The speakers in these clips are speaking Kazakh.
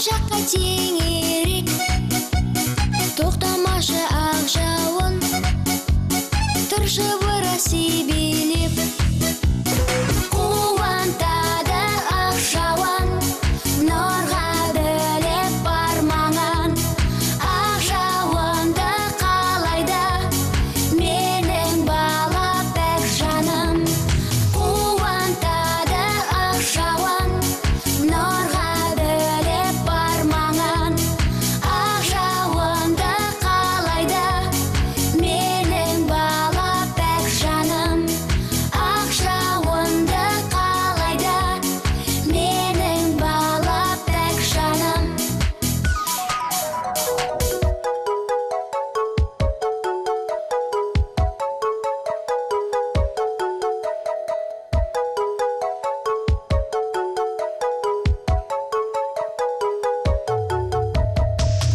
жаққа теңерек, тоқтамашы ақ жауын, тұршы бұра себелеп. Қуантады ақ жауын, нұрға бөлеп бармаған. Ақ жауынды қалайда менің бала пәк жаным. Қуантады ақ жауын, нұрға бөлеп бармаған. Ақ жауынды қалайда менің бала пәк жаным. Ақ жауынды қалайда менің бала пәк жаным.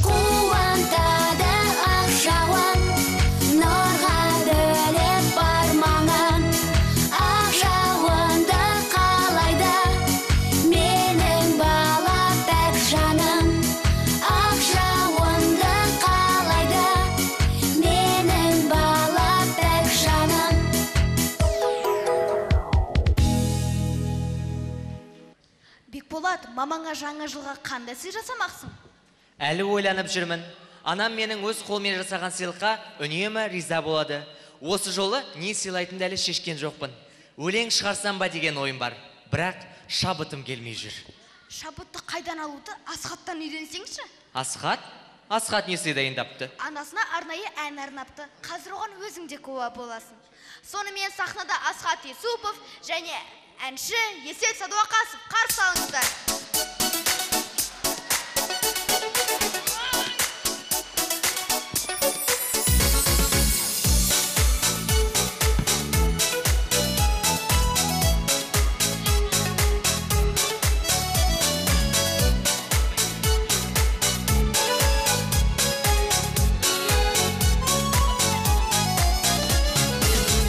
Қуантады ақ жауын, нұрға бөлеп бармаған. Ақ жауынды қалайда менің бала пәк жаным. Ақ жауынды қалайда менің бала пәк жаным. Бекболат, мамаңа жаңа жылға қандай сый жасамақсың? Әлі ойланып жүрмін. Анам менің өз қолмен жасаған сыйлыққа үнемі риза болады. Осы жолы не сыйлайтынды әлі шешкен жоқпын. Өлең шығарсам ба деген ойым бар. Бірақ шабытым келмей жүр. Шабытты қайдан алуды Асхаттан үйренсеңші? Асхат? Асхат не сый дайындапты? Анасына арнайы ән арнапты. Қазір оған өзің де куә боласың. Сонымен сахнада Асхат Есупов және әнші Есел Садуақасов қарсы алыңыздар.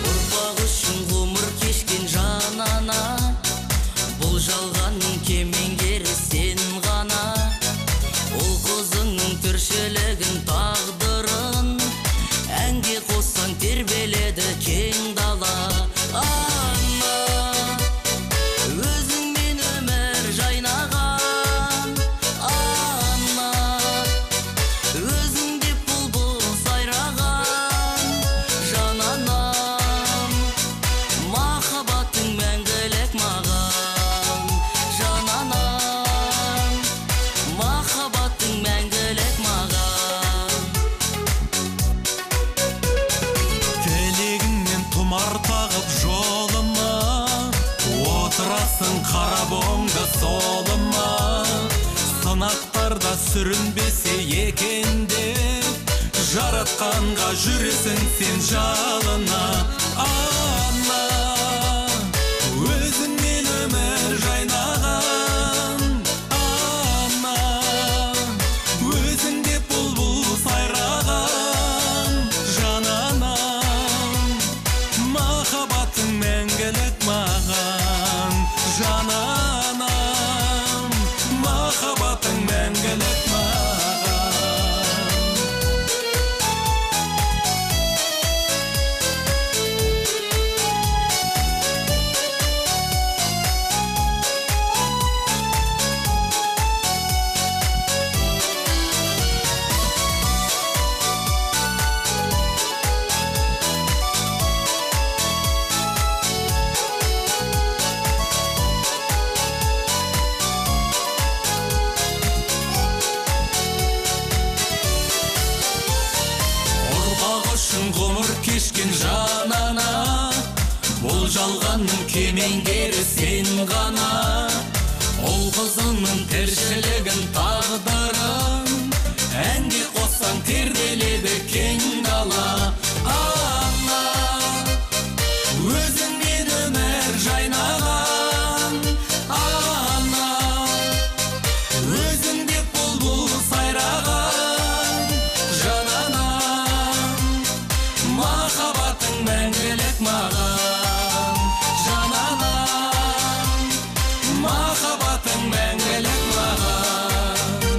Ұрпақ үшін ғұмыр кешкен жанана, бұл жалғанның кемеңгері сен ғана. Ол қызыңның тіршілігін тағдырын, әнге қоссаң тербеледі кең дала. Ана, өзіңмен өмір жайнаған. Ана, өзіңде бұлбұл сайраған. Жананам, махаббатың мәңгілік маған. Жананам, махаббатың мәңгілік маған. Тілегіңмен тұмар тағып жолыма, отырасың қарап оңды солыма. Сынақтарда сүрінбесе екен деп, жаратқанға жүресің сен жалына. Ана, өзіңмен өмір жайнаған. Ана, өзіңде бұлбұл сайраған. Жананам, махаббатың мәңгілік маған. Жананам, махаббатың мәңгілік маған. Ұрпақ үшін ғұмыр кешкен жанана, бұл жалғанның кемеңгері сен ғана. Ол қызыңның тіршілігін тағдырын, әнге қоссаң тербеледі кең дала. Ана, өзіңмен өмір жайнаған. Ана, өзіңде бұлбұл сайраған. Жананам, махаббатың мәңгілік маған. Жананам, махаббатың мәңгілік маған.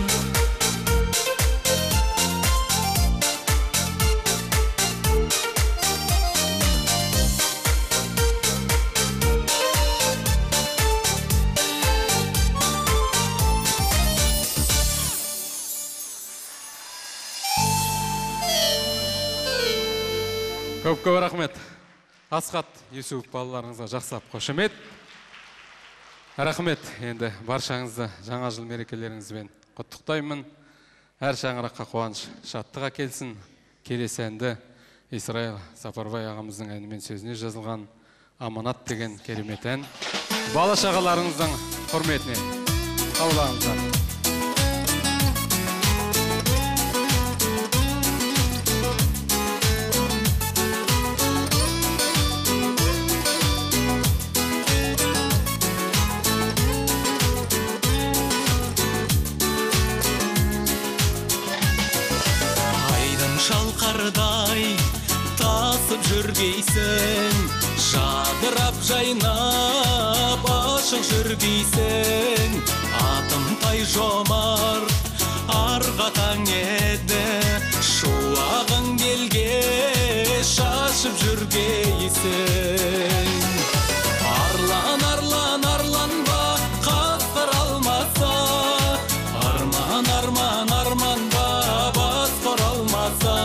Көп рахмет. Асхат Юсуп балаларыңызға жақсылап қошемет. Рахмет. Енді баршаңызды жаңа жыл мерекелеріңізбен құттықтаймын. Әр шаңыраққа қуаныш, шаттық әкелсін. Келесі әнді Исраил Сапарбай ағамыздың әнімен сөзіне жазылған Аманат деген керемет ән. Бала шағаларыңыздың құрметіне қабылдаңыздар. Шалқардай тасып жүргейсің, жадырап жайнап ашық жүргейсің. Атым тай жомарт арғатаң еді, шуағың белге шашып жүргейсің. Арлан, арлан, арланба, қасқыр алмаса, арман, арман, арманба, басқыр алмаса.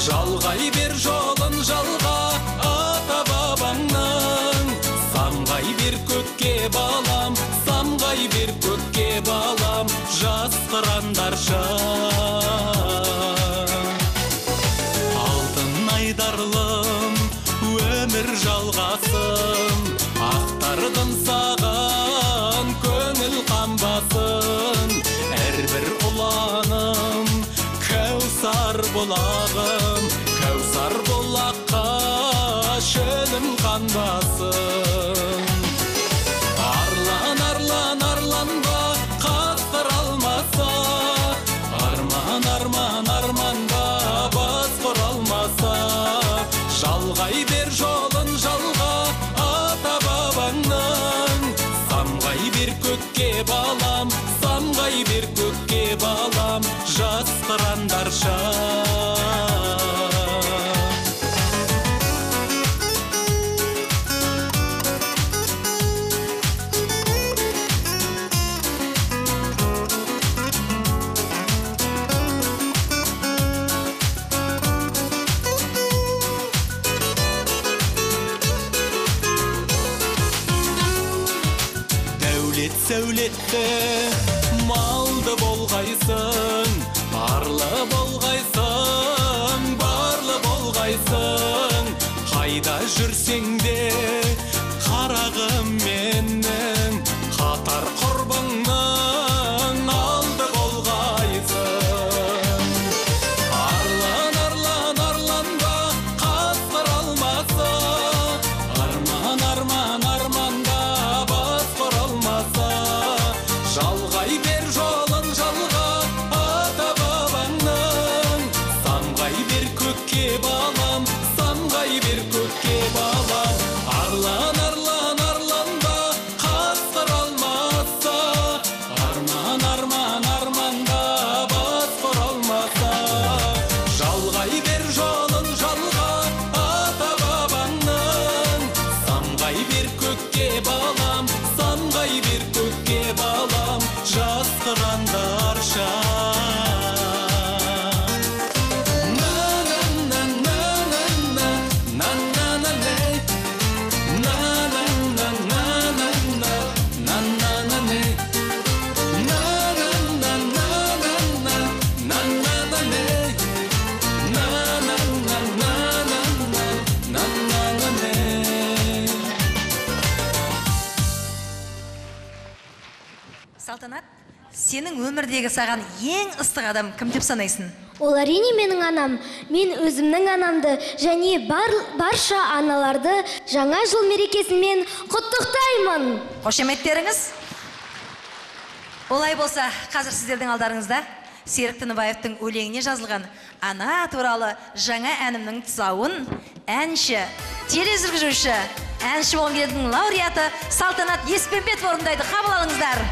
Жалғай бер жолын жалға ата бабаңның, самғай бер көкке балам, самғай бер көкке балам, жасқырандарша. Алтын айдарлым өмір жалғасын, ақтардым саған көңіл қамбасын. Әрбір ұланым Кәусар бұлағым, Кәусар бұлаққа шөлім қанбасын. Арлан, арлан, арланба, қасқыр алмаса, арман, арман, арманба, басқыр алмаса. Жалғай бер жолын жалға ата бабаңның, самғай бер көкке балам, самғай бер көкке балам, жасқырандарша. Дәулет сәулетті малды болғайсың, барлы болғайсың, барлы болғайсың. Қайда жүрсең де қарағым менің, қатар құрбыңның алды болғайсың. Арлан, арлан, арланба, қасқыр алмаса, арман, арман, арманба, басқыр алмаса. Жалғай бер жолын жалға ата бабаңның, самғай бер көкке балам, самғай бер көкке балам. Арлан, арлан, арланба, қасқыр алмаса, арман, арман, арманба, басқыр алмаса. Жалғай бер жолын жалға ата бабаңның, самғай бер көкке балам, самғай бер көкке балам, жасқырандарша. Салтанат, сенің өмірдегі саған ең ыстық адам кім деп санайсың? Ол әрине менің анам. Мен өзімнің анамды және барша аналарды жаңа жыл мерекесімен құттықтаймын. Қошеметтеріңіз? Олай болса, қазір сіздердің алдарыңызда Серік Тыныбаевтың өлеңіне жазылған ана туралы жаңа әнімнің тұсауын әнші, тележүргізуші, әнші болған елдің лауреаты Салтанат Еспенбетова орындайды. Қабыл алыңыздар.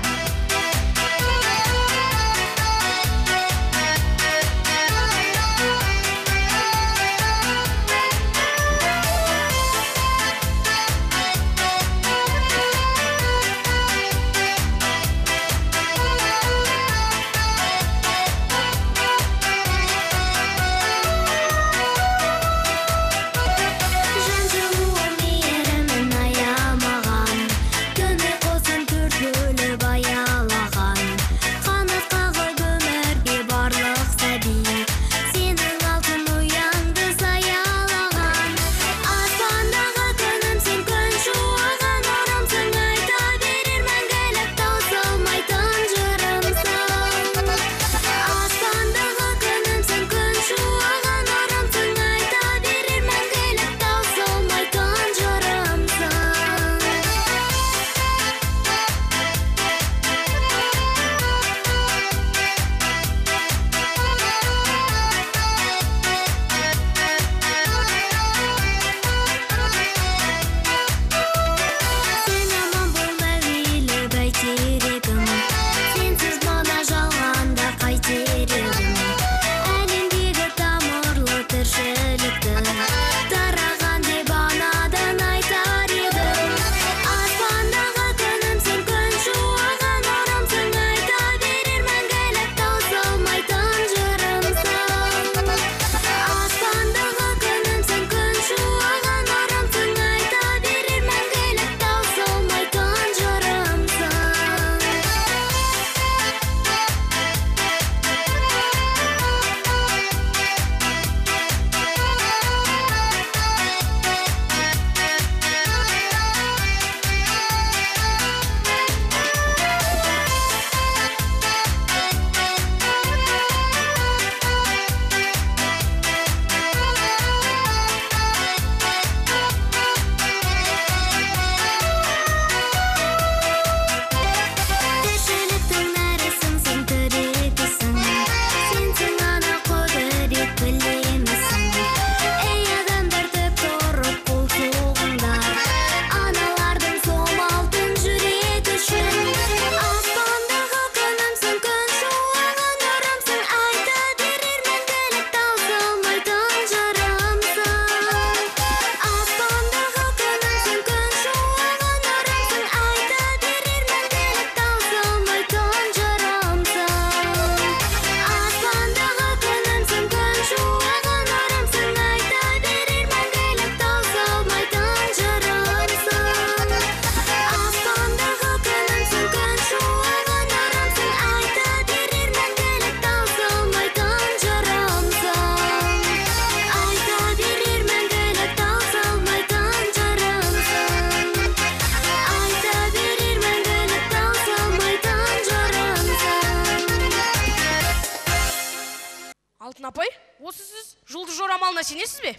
Алтын апай, осы сіз жұлдыз жорамалына сенесіз бе?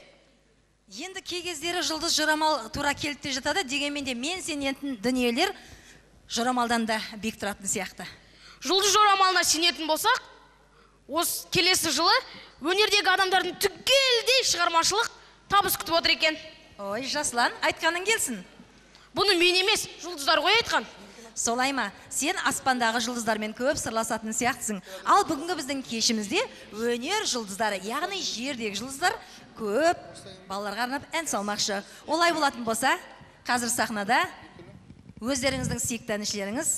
Енді кей кездері жұлдыз жорамал тура келіп те жатады, дегенмен де мен сенетін дүниелер жорамалдан да биік тұратын сияқты. Жұлдыз жорамалына сенетін болсақ, осы келесі жылы өнердегі адамдардың түгелдей шығармашылық табыс күтіп отыр екен. Ой, Жаслан, айтқаның келсін. Бұны мен емес, жұлдыздар ғой айтқан. Солай ма? Сен аспандағы жұлдыздармен көп сырласатын сияқтысың. Ал бүгінгі біздің кешімізде өнер жұлдыздары, яғни жердегі жұлдыздар көп балаларға арнап ән салмақшы. Олай болатын болса, қазір сахнада өздеріңіздің сүйікті әншілеріңіз,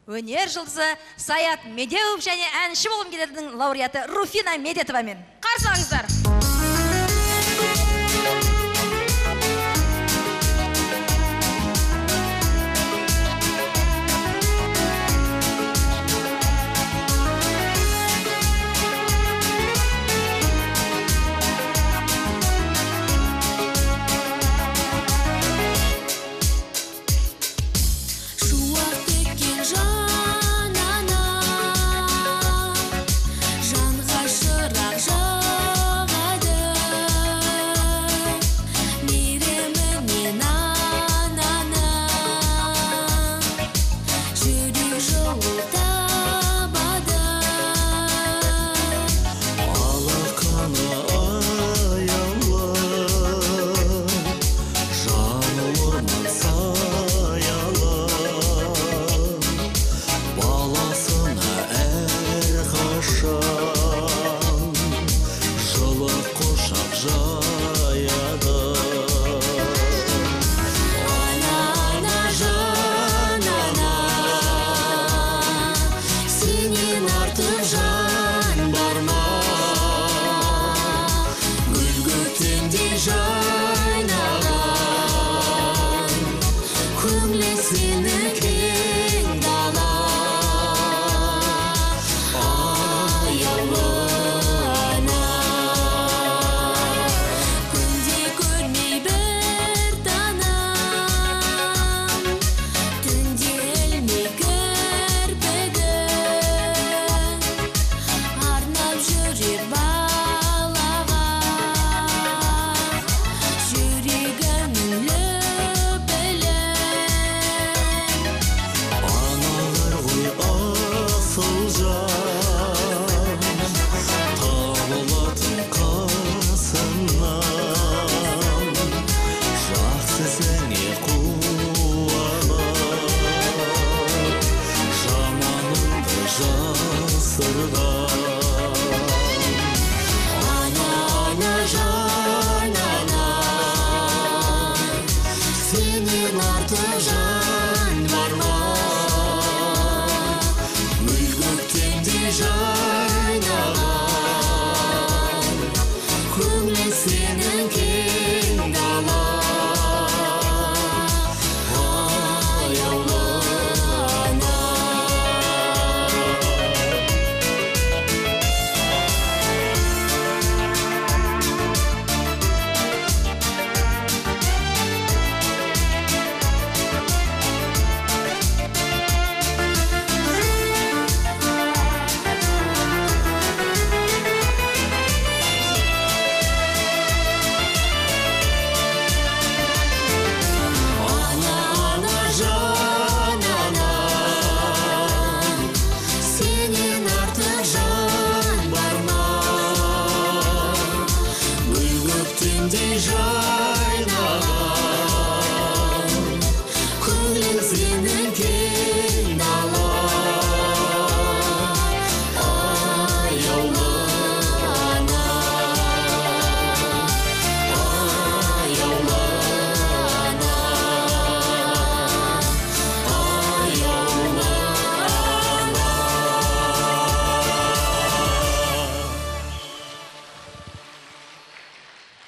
өнер жұлдызы Саят Медеуов және әнші болғым келедінің лауреаты Руфина Медетовамен. Қарсаңыздар. Жанға шырақ жағады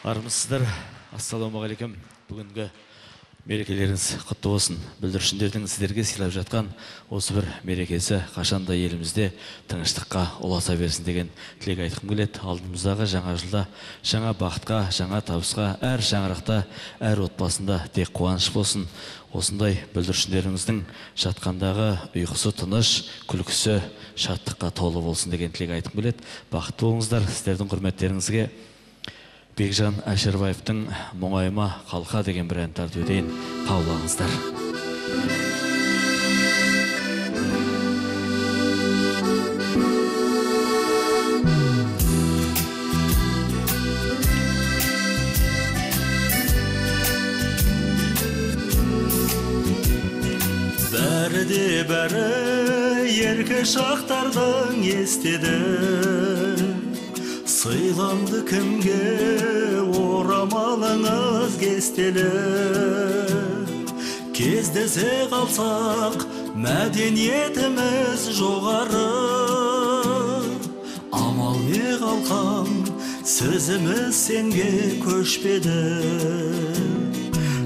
Армысыздар, ассаламағалейкум. Бүгінгі Мерекелеріңіз құтты болсын. Бүлдіршіндердің сіздерге сыйлап жатқан осы бір мерекесі қашанда елімізде тыныштыққа ұласа берсін деген тілек айтқым келеді. Алдымыздағы жаңа жылда жаңа бақытқа, жаңа табысқа, әр шаңырақта, әр отбасында тек қуаныш болсын. Осындай бүлдіршіндеріңіздің жатқандағы ұйқысы тыныш, күлкісі шаттыққа толы болсын деген тілек айтқым келеді. Бақытты болыңыздар. Сіздердің құрметтеріңізге Бекжан Әшірбаевтың «Мұңайма қалқа» деген бір ән тартып өтейін. Қабылдаңыздар. Бәрі де бәрі ерке шақтардың естеді. Сыйланды кімге орамалыңыз кестелі. Кездесе қалсақ мәдениетіміз жоғары. Амал не қалқам сөзіміз сенге көшпеді.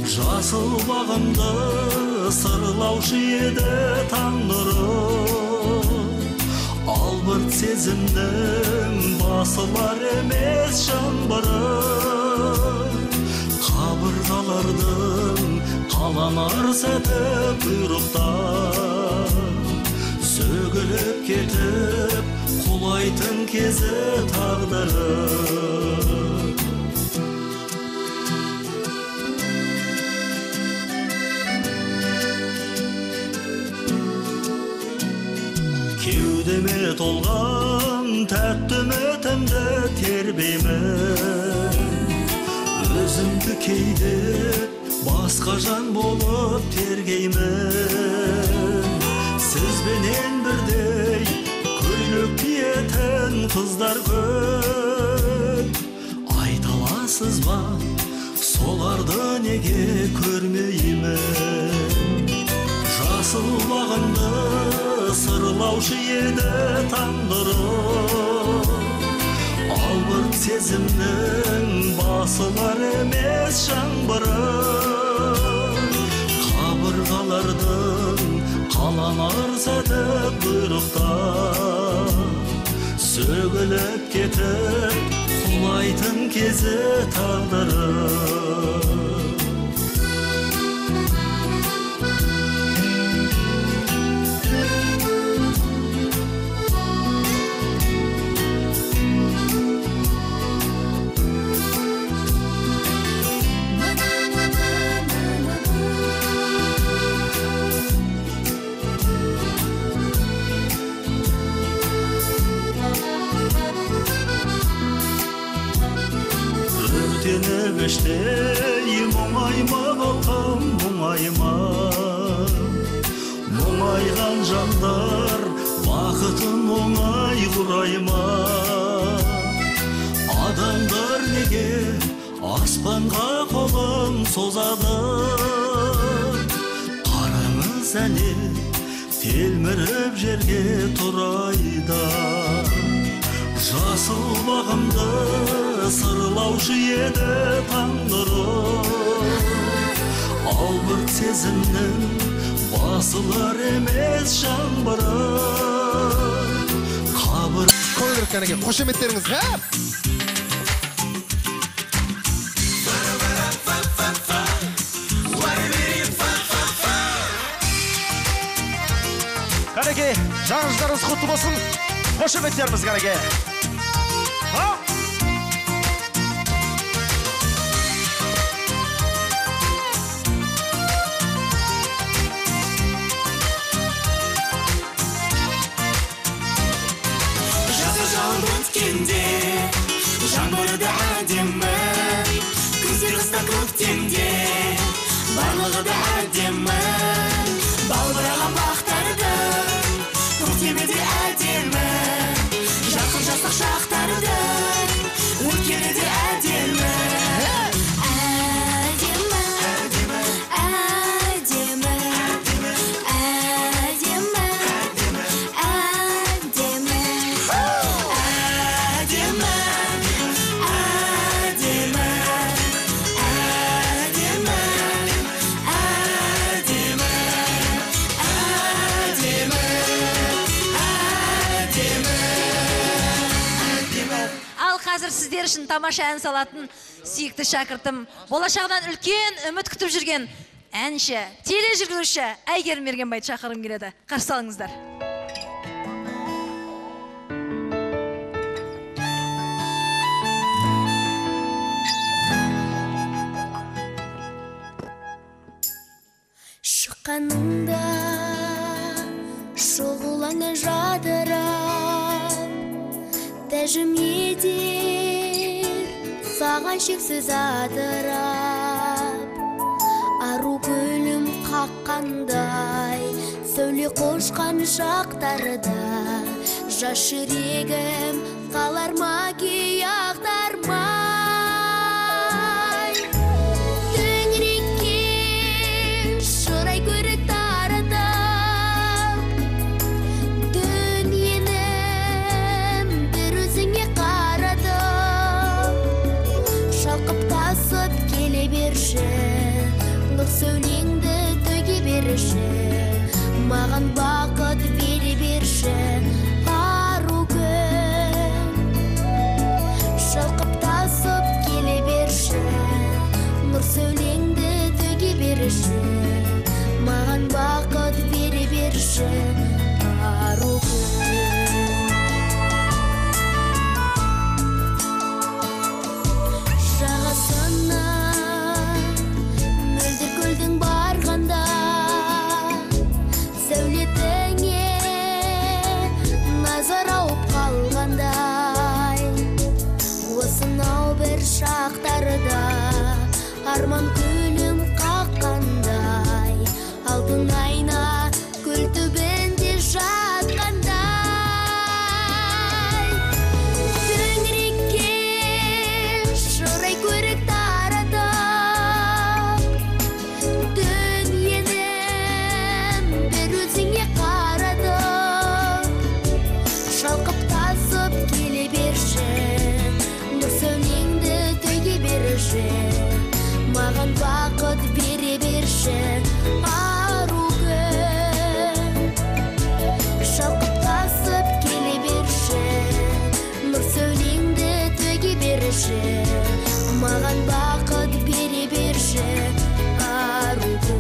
Жасыл бағымды сырлаушы еді таң нұры. Албырт сезімнің басылар емес жаңбыры. Қабырғалардың қаланар сәті бұйрықтар. Сөгіліп кетіп құлайтын кезі тағдыры. Кеудеме толған тәтті үмітімді тербеймін. Өзімді кейде басқа жан болып тергеймін. Сізбенен бірдей көйлек киетін қыздар көп. Айта аласыз ба, соларды неге көрмеймін? Жасыл бағымды сырлаушы еді таң нұры. Албырт сезімнің басылар емес жаңбыры. Қабырғалардың қаланар сәті бұйрықтар. Сөгіліп кетіп құлайтын кезі тағдыры. Өштей мұңайма қалқам мұңайма. Мұңайған жандар бақытын оңай құрайма. Адамдар неге аспанға қолын созады? Қараңыз әлі телміріп жерге тұрайда. Жасыл бағымды сырлаушы еді таң нұры. Албырт сезімнің басылар емес жаңбыры. Қойдырып кәнеге қошеметтеріңіз, Кәнеге, жаңа жылдарыңыз құтты болсын. Қошеметтеріміз кәнеге. Жаңбыры да әдемі, күзде қыста көктемде, барлығы да әдемі. Балбыраған бақтарды көктемі де әдемі. Жақын жаста қазір сіздер үшін тамаша ән салатын сүйікті шәкіртім, болашағынан үлкен үміт күтіп жүрген әнші, тележүргізуші Әйгерім Мергенбайды шақырғым келеді. Қарсы алыңыздар. Шыққаныңда шұғыланы жадырап, тәжім етер саған шексіз адырап. Ару гүлім қаққандай, сәуле қошқан шақтарда, жас жүрегім қалар ма кей ақтармай. Төңірекке шырай көрік таратып, дүниенім бір өзіңе қаратып, шалқып тасып келе берші, сөйлеңді төге берші, маған бақыт бере берші. Ару күн шалқып тасып келе берші, нұр сөйлеңді төге берші, маған бақыт бере берші. Ару күн жағасына көлдің барғанда, сәулетіңе назар ауып қалғандай, осынау бір шақтарда арман күлім қаққандай, алтын айна көл түбінде жатқандай. Төңірекке шырай көрік таратып, дүниенім бір өзіңе қаратып, шалқып тасып келе берші, нұр сөйлеңді төге берші, маған бақыт бере берші. Ару күн шалқып тасып келе берші, нұр сөйлеңді төге берші, маған бақыт бере берші. Ару күн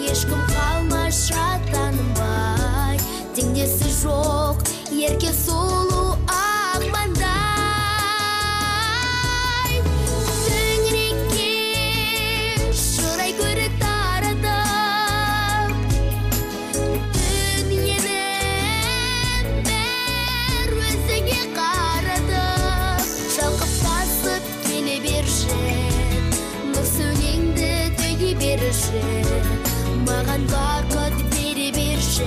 ешкім қалмас шаттанбай, теңдесі жоқ ерке сұлу ақмандай. Төңірекке шырай көрік таратып, дүниенің бір өзіңе қаратып, шалқып тасып келе берші, нұр сөйлеңді төге берші, маған бақыт бере берші.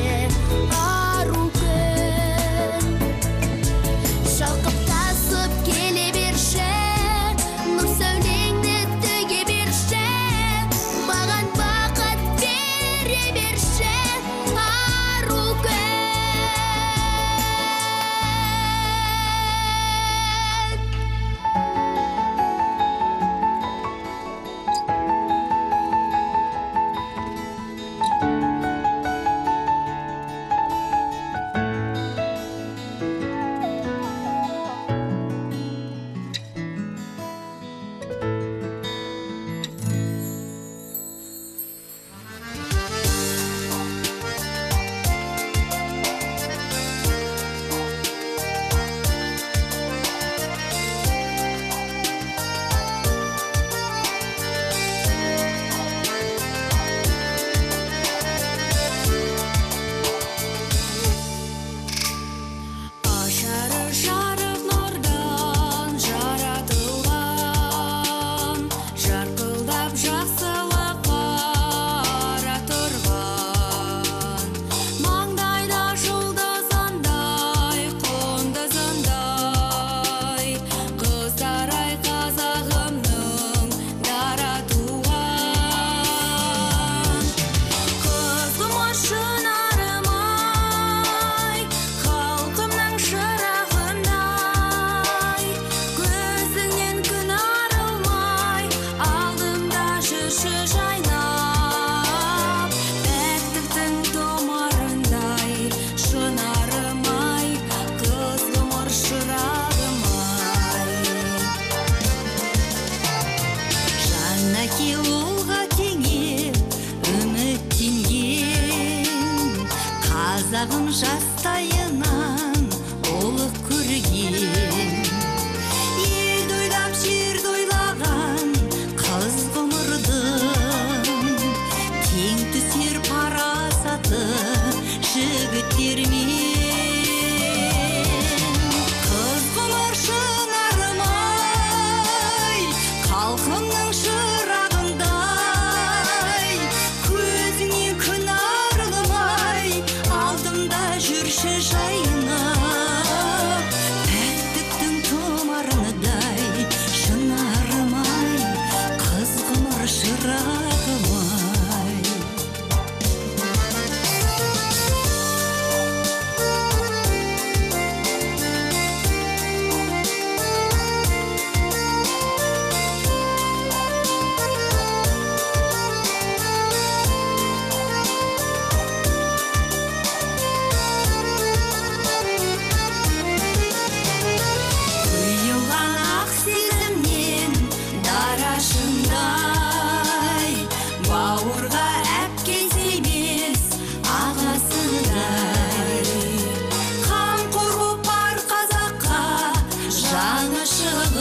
Ару күн шалқып тасып келе берші, нұр сөйлеңді төге берші, маған бақыт бере берші. Ару күн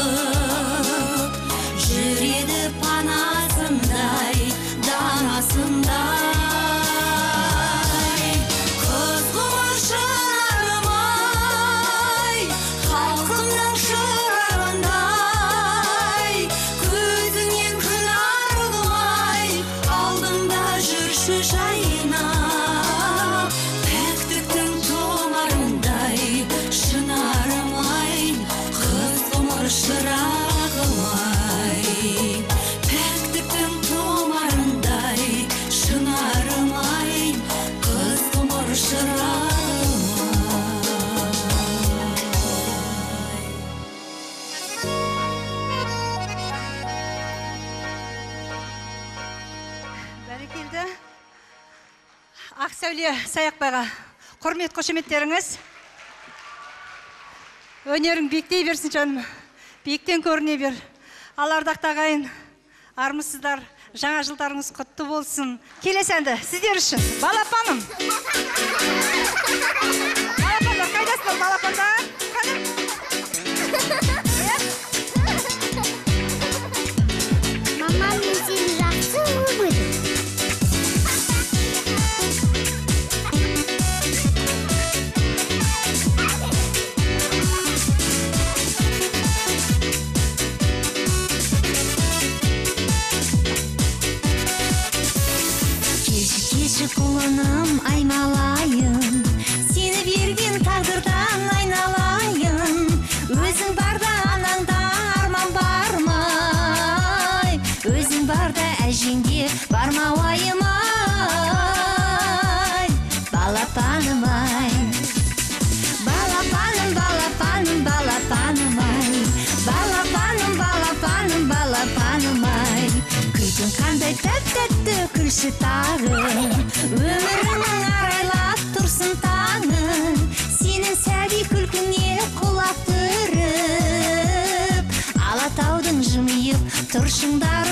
бағып, жүреді панасындай, данасындай. Қыз құмар шынарым-ай, халқымның шырағындай, көзіңнен күн арылмай, алдымда жүрші жайнап, пәктіктің томарындай, шынарым-ай, қыз құмар шырағым-ай, пәктіктің томарындай, шынарым-ай, қыз құмар Бәрекелді. Ақсәуле Саяқбайға құрмет қошеметтеріңіз. Өнерің биіктей берсін жаным. Биіктен көріне бер. Ал ардақты ағайын, армысыздар. Жаңа жылдарыңыз құтты болсын. Келесі әнді сіздер үшін балапаным. Балапандар, қайдасыздар балапандар? Мамам, мен сені жақсы көрдім. Келші құлыным айналайын, сені берген тағдырдан айналайын. Өзің барда анаңда арман бармай, өзің барда әжеңде барма уайым-ай, балапаным-ай. Балапаным, балапаным, балапаным-ай, балапаным, балапаным, балапаным-ай. Күлкің қандай тәп-тәтті күлші тағы, өміріңнің арайлап тұрсын таңы. Сенің сәби күлкіңе құлақ түріп, алатаудың жымиып тұршыңдар